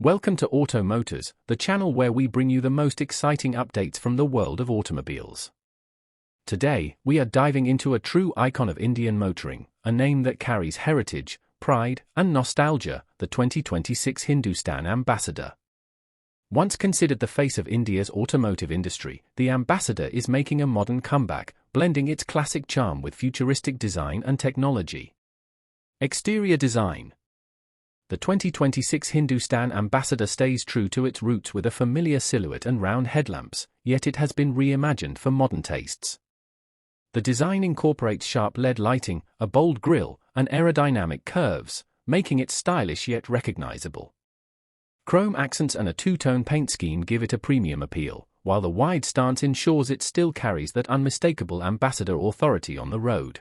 Welcome to Auto Motors, the channel where we bring you the most exciting updates from the world of automobiles. Today, we are diving into a true icon of Indian motoring, a name that carries heritage, pride, and nostalgia, the 2026 Hindustan Ambassador. Once considered the face of India's automotive industry, the Ambassador is making a modern comeback, blending its classic charm with futuristic design and technology. Exterior design. The 2026 Hindustan Ambassador stays true to its roots with a familiar silhouette and round headlamps, yet it has been reimagined for modern tastes. The design incorporates sharp LED lighting, a bold grille, and aerodynamic curves, making it stylish yet recognizable. Chrome accents and a two-tone paint scheme give it a premium appeal, while the wide stance ensures it still carries that unmistakable Ambassador authority on the road.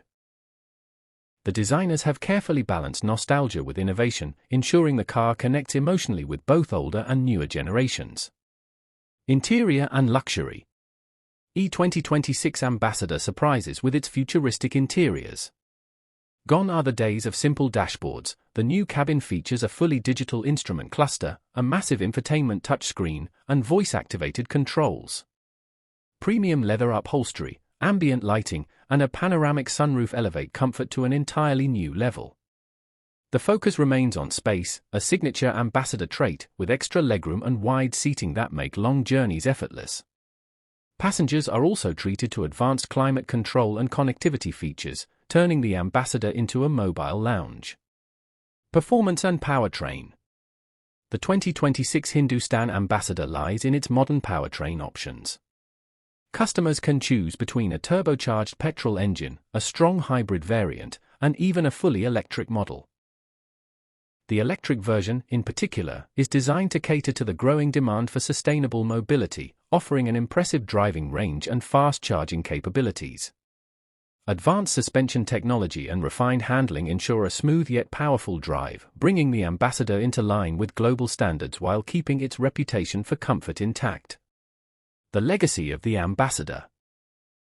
The designers have carefully balanced nostalgia with innovation, ensuring the car connects emotionally with both older and newer generations. Interior and luxury. E2026 Ambassador surprises with its futuristic interiors. Gone are the days of simple dashboards. The new cabin features a fully digital instrument cluster, a massive infotainment touchscreen, and voice-activated controls. Premium leather upholstery, ambient lighting, and a panoramic sunroof elevate comfort to an entirely new level. The focus remains on space, a signature Ambassador trait, with extra legroom and wide seating that make long journeys effortless. Passengers are also treated to advanced climate control and connectivity features, turning the Ambassador into a mobile lounge. Performance and powertrain. The 2026 Hindustan Ambassador lies in its modern powertrain options. Customers can choose between a turbocharged petrol engine, a strong hybrid variant, and even a fully electric model. The electric version, in particular, is designed to cater to the growing demand for sustainable mobility, offering an impressive driving range and fast charging capabilities. Advanced suspension technology and refined handling ensure a smooth yet powerful drive, bringing the Ambassador into line with global standards while keeping its reputation for comfort intact. The legacy of the Ambassador.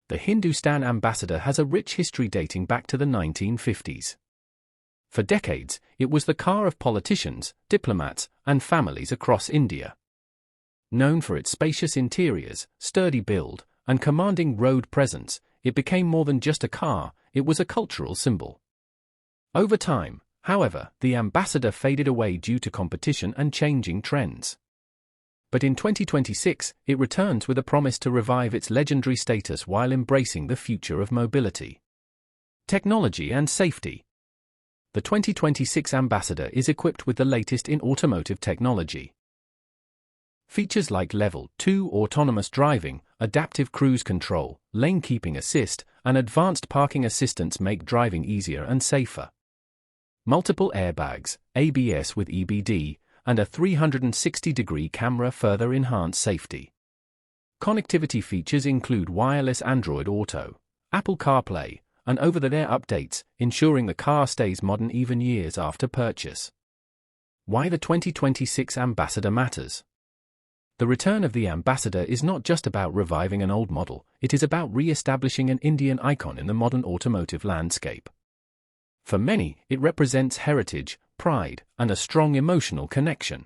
The Hindustan Ambassador has a rich history dating back to the 1950s. For decades, it was the car of politicians, diplomats, and families across India. Known for its spacious interiors, sturdy build, and commanding road presence, it became more than just a car, it was a cultural symbol. Over time, however, the Ambassador faded away due to competition and changing trends. But in 2026, it returns with a promise to revive its legendary status while embracing the future of mobility. Technology and safety. The 2026 Ambassador is equipped with the latest in automotive technology. Features like Level 2 autonomous driving, adaptive cruise control, lane keeping assist, and advanced parking assistance make driving easier and safer. Multiple airbags, ABS with EBD, and a 360-degree camera further enhance safety. Connectivity features include wireless Android Auto, Apple CarPlay, and over-the-air updates, ensuring the car stays modern even years after purchase. Why the 2026 Ambassador matters. The return of the Ambassador is not just about reviving an old model, it is about re-establishing an Indian icon in the modern automotive landscape. For many, it represents heritage, pride, and a strong emotional connection.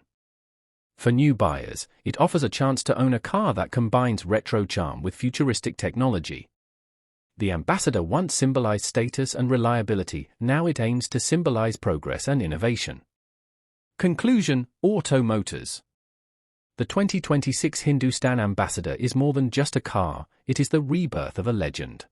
For new buyers, it offers a chance to own a car that combines retro charm with futuristic technology. The Ambassador once symbolized status and reliability, now it aims to symbolize progress and innovation. Conclusion: Auto Motors. The 2026 Hindustan Ambassador is more than just a car, it is the rebirth of a legend.